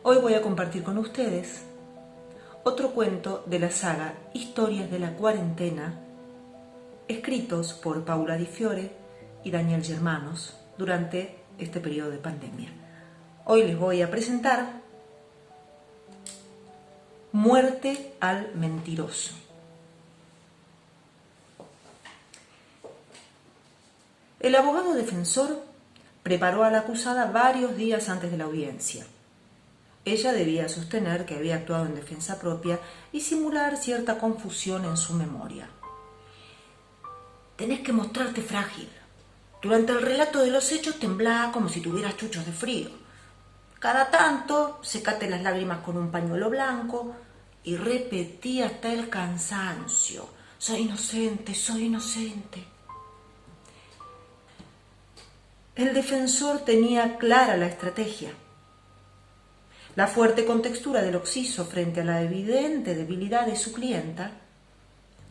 Hoy voy a compartir con ustedes otro cuento de la saga Historias de la Cuarentena, escritos por Paula Di Fiore y Daniel Germanos durante este periodo de pandemia. Hoy les voy a presentar Muerte al mentiroso. El abogado defensor preparó a la acusada varios días antes de la audiencia. Ella debía sostener que había actuado en defensa propia y simular cierta confusión en su memoria. Tenés que mostrarte frágil. Durante el relato de los hechos temblá como si tuvieras chuchos de frío. Cada tanto secate las lágrimas con un pañuelo blanco y repetí hasta el cansancio: soy inocente, soy inocente. El defensor tenía clara la estrategia. La fuerte contextura del occiso frente a la evidente debilidad de su clienta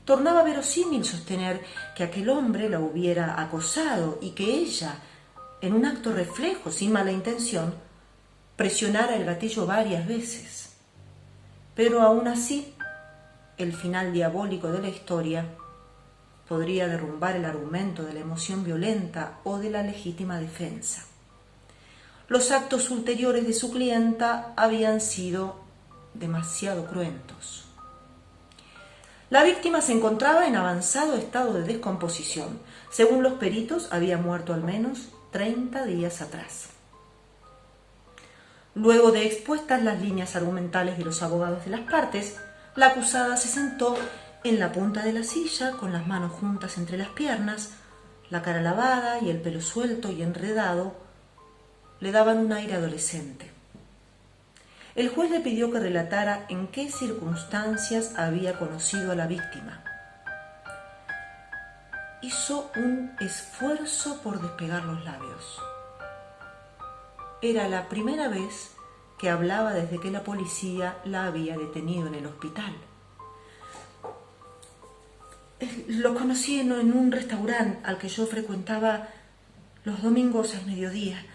tornaba verosímil sostener que aquel hombre la hubiera acosado y que ella, en un acto reflejo, sin mala intención, presionara el gatillo varias veces. Pero aún así, el final diabólico de la historia podría derrumbar el argumento de la emoción violenta o de la legítima defensa. Los actos ulteriores de su clienta habían sido demasiado cruentos. La víctima se encontraba en avanzado estado de descomposición. Según los peritos, había muerto al menos 30 días atrás. Luego de expuestas las líneas argumentales de los abogados de las partes, la acusada se sentó en la punta de la silla con las manos juntas entre las piernas, la cara lavada y el pelo suelto y enredado le daban un aire adolescente. El juez le pidió que relatara en qué circunstancias había conocido a la víctima. Hizo un esfuerzo por despegar los labios. Era la primera vez que hablaba desde que la policía la había detenido en el hospital. Lo conocí en un restaurante al que yo frecuentaba los domingos al mediodía.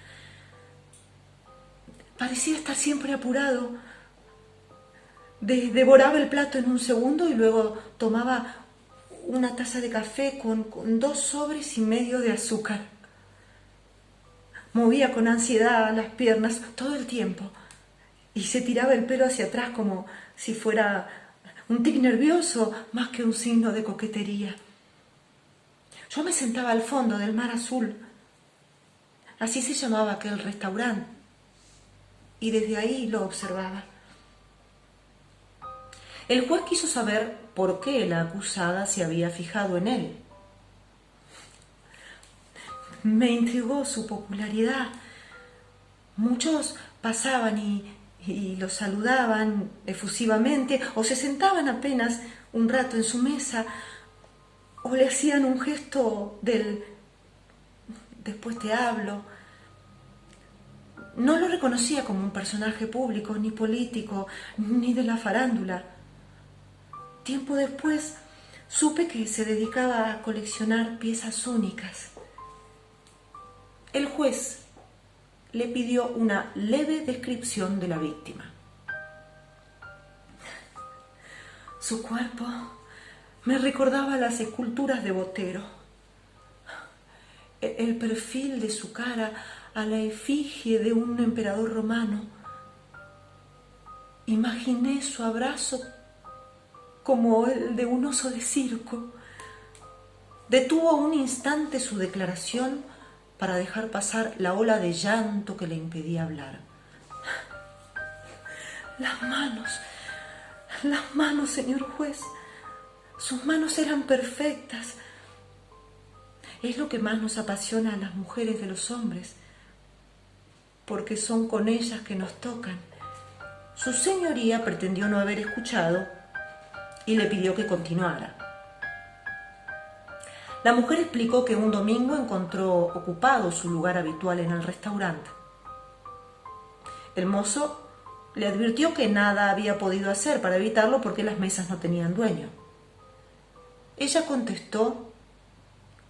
Parecía estar siempre apurado. Devoraba el plato en un segundo y luego tomaba una taza de café con 2 sobres y medio de azúcar. Movía con ansiedad las piernas todo el tiempo y se tiraba el pelo hacia atrás como si fuera un tic nervioso más que un signo de coquetería. Yo me sentaba al fondo del Mar Azul, así se llamaba aquel restaurante, y desde ahí lo observaba. El juez quiso saber por qué la acusada se había fijado en él. Me intrigó su popularidad. Muchos pasaban y lo saludaban efusivamente, o se sentaban apenas un rato en su mesa, o le hacían un gesto del "después te hablo". No lo reconocía como un personaje público, ni político, ni de la farándula. Tiempo después supe que se dedicaba a coleccionar piezas únicas. El juez le pidió una leve descripción de la víctima. Su cuerpo me recordaba las esculturas de Botero. El perfil de su cara a la efigie de un emperador romano. Imaginé su abrazo como el de un oso de circo. Detuvo un instante su declaración para dejar pasar la ola de llanto que le impedía hablar. Las manos, señor juez. Sus manos eran perfectas. Es lo que más nos apasiona a las mujeres de los hombres, porque son con ellas que nos tocan. Su señoría pretendió no haber escuchado y le pidió que continuara. La mujer explicó que un domingo encontró ocupado su lugar habitual en el restaurante. El mozo le advirtió que nada había podido hacer para evitarlo porque las mesas no tenían dueño. Ella contestó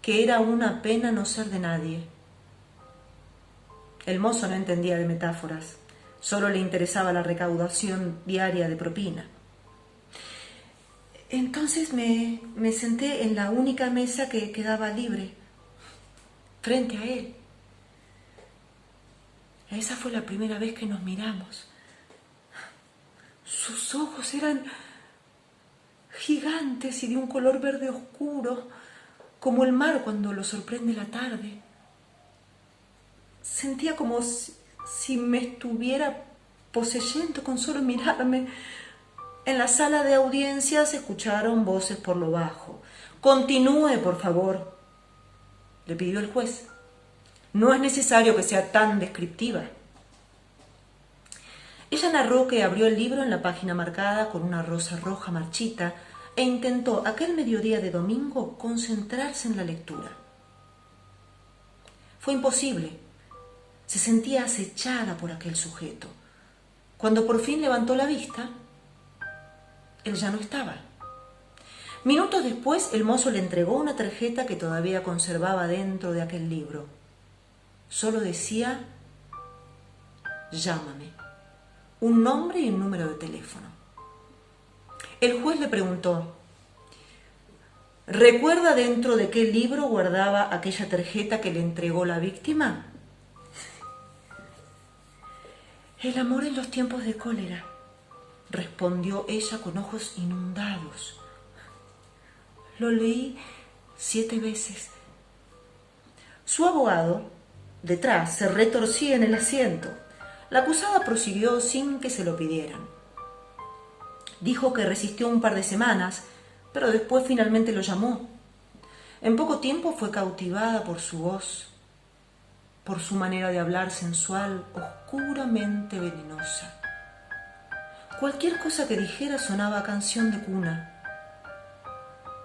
que era una pena no ser de nadie. El mozo no entendía de metáforas. Solo le interesaba la recaudación diaria de propina. Entonces me senté en la única mesa que quedaba libre, frente a él. Esa fue la primera vez que nos miramos. Sus ojos eran gigantes y de un color verde oscuro, como el mar cuando lo sorprende la tarde. Sentía como si me estuviera poseyendo con solo mirarme. En la sala de audiencia se escucharon voces por lo bajo. «Continúe, por favor», le pidió el juez. «No es necesario que sea tan descriptiva». Ella narró que abrió el libro en la página marcada con una rosa roja marchita e intentó aquel mediodía de domingo concentrarse en la lectura. Fue imposible. Se sentía acechada por aquel sujeto. Cuando por fin levantó la vista, él ya no estaba. Minutos después, el mozo le entregó una tarjeta que todavía conservaba dentro de aquel libro. Solo decía: «Llámame», un nombre y un número de teléfono. El juez le preguntó: «¿Recuerda dentro de qué libro guardaba aquella tarjeta que le entregó la víctima?» «El amor en los tiempos de cólera», respondió ella con ojos inundados. «Lo leí 7 veces». Su abogado, detrás, se retorcía en el asiento. La acusada prosiguió sin que se lo pidieran. Dijo que resistió un par de semanas, pero después finalmente lo llamó. En poco tiempo fue cautivada por su voz, por su manera de hablar sensual, oscuramente venenosa. Cualquier cosa que dijera sonaba a canción de cuna.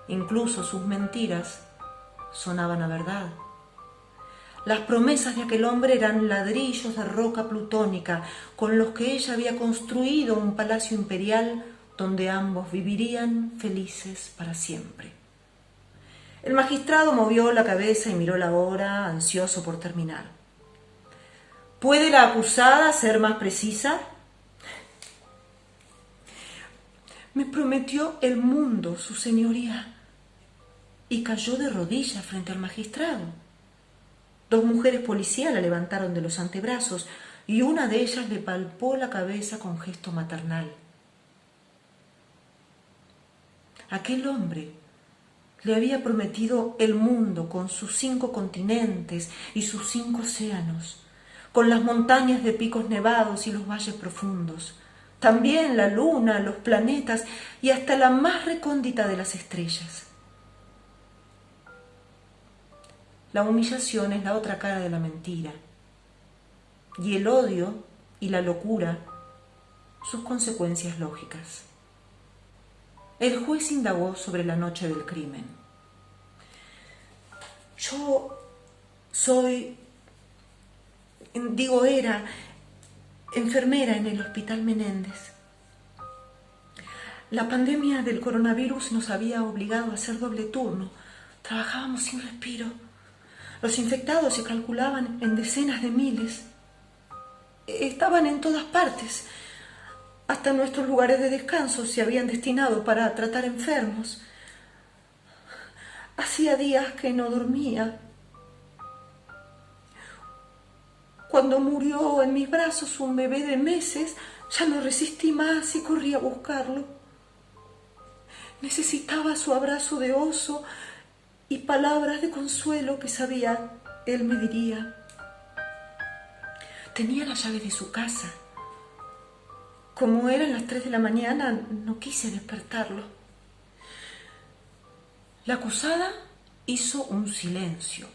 Incluso sus mentiras sonaban a verdad. Las promesas de aquel hombre eran ladrillos de roca plutónica con los que ella había construido un palacio imperial donde ambos vivirían felices para siempre. El magistrado movió la cabeza y miró la hora, ansioso por terminar. «¿Puede la acusada ser más precisa?» «Me prometió el mundo, su señoría», y cayó de rodillas frente al magistrado. 2 mujeres policías la levantaron de los antebrazos y una de ellas le palpó la cabeza con gesto maternal. Aquel hombre le había prometido el mundo con sus 5 continentes y sus 5 océanos, con las montañas de picos nevados y los valles profundos, también la luna, los planetas y hasta la más recóndita de las estrellas. La humillación es la otra cara de la mentira, y el odio y la locura sus consecuencias lógicas. El juez indagó sobre la noche del crimen. «Yo era enfermera en el Hospital Menéndez. La pandemia del coronavirus nos había obligado a hacer doble turno. Trabajábamos sin respiro. Los infectados se calculaban en decenas de miles. Estaban en todas partes. Hasta nuestros lugares de descanso se habían destinado para tratar enfermos. Hacía días que no dormía. Cuando murió en mis brazos un bebé de meses, ya no resistí más y corrí a buscarlo. Necesitaba su abrazo de oso y palabras de consuelo que sabía él me diría. Tenía la llave de su casa. Como eran las 3 de la mañana, no quise despertarlo». La acusada hizo un silencio,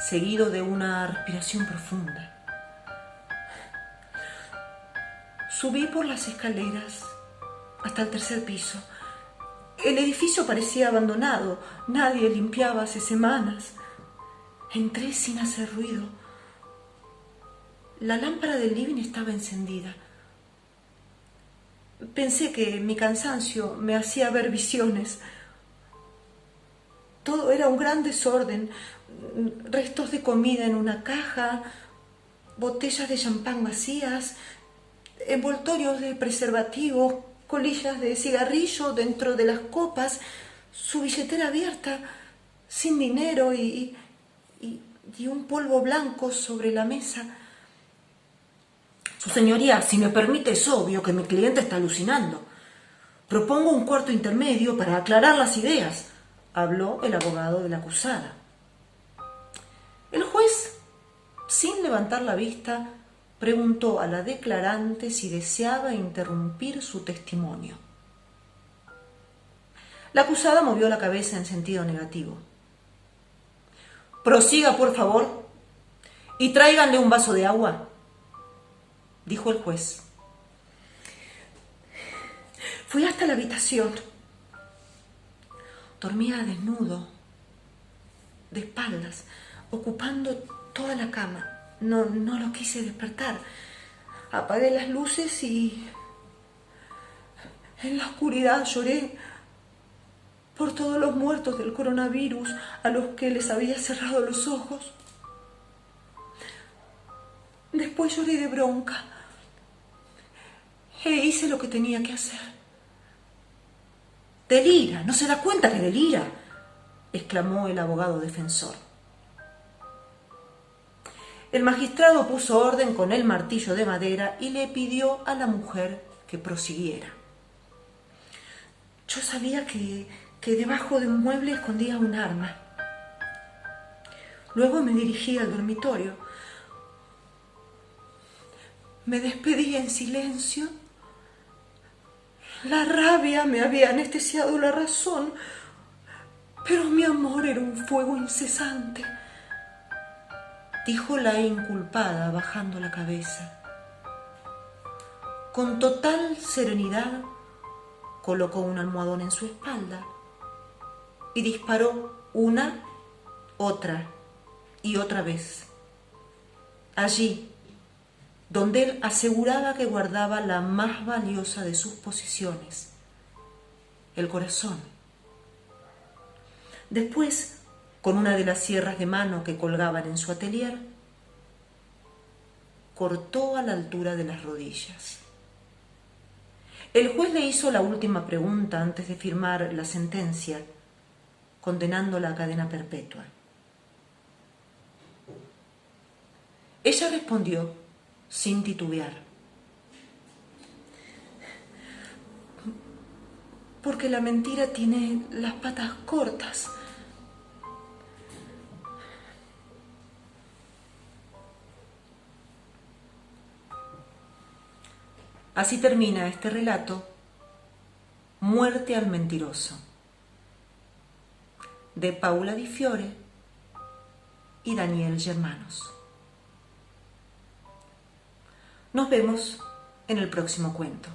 seguido de una respiración profunda. Subí por las escaleras hasta el 3er piso. El edificio parecía abandonado, nadie limpiaba hace semanas. Entré sin hacer ruido. La lámpara del living estaba encendida. Pensé que mi cansancio me hacía ver visiones. Todo era un gran desorden, restos de comida en una caja, botellas de champán vacías, envoltorios de preservativos, colillas de cigarrillo dentro de las copas, su billetera abierta, sin dinero y un polvo blanco sobre la mesa. Su señoría, si me permite, es obvio que mi cliente está alucinando. Propongo un cuarto intermedio para aclarar las ideas, habló el abogado de la acusada. El juez, sin levantar la vista, preguntó a la declarante si deseaba interrumpir su testimonio. La acusada movió la cabeza en sentido negativo. Prosiga, por favor, y tráiganle un vaso de agua, dijo el juez. Fui hasta la habitación. Dormía desnudo, de espaldas, ocupando toda la cama. No lo quise despertar. Apagué las luces y en la oscuridad lloré por todos los muertos del coronavirus a los que les había cerrado los ojos. Después lloré de bronca e hice lo que tenía que hacer. Delira, ¿no se da cuenta que delira?, exclamó el abogado defensor. El magistrado puso orden con el martillo de madera y le pidió a la mujer que prosiguiera. Yo sabía que debajo de un mueble escondía un arma. Luego me dirigí al dormitorio. Me despedí en silencio. La rabia me había anestesiado la razón, pero mi amor era un fuego incesante, dijo la inculpada bajando la cabeza. Con total serenidad colocó un almohadón en su espalda y disparó una, otra y otra vez. Allí, donde él aseguraba que guardaba la más valiosa de sus posesiones, el corazón. Después, con una de las sierras de mano que colgaban en su atelier, cortó a la altura de las rodillas. El juez le hizo la última pregunta antes de firmar la sentencia, condenándola a cadena perpetua. Ella respondió sin titubear: porque la mentira tiene las patas cortas. Así termina este relato, Muerte al mentiroso, de Paula Di Fiore y Daniel Germanos. Nos vemos en el próximo cuento.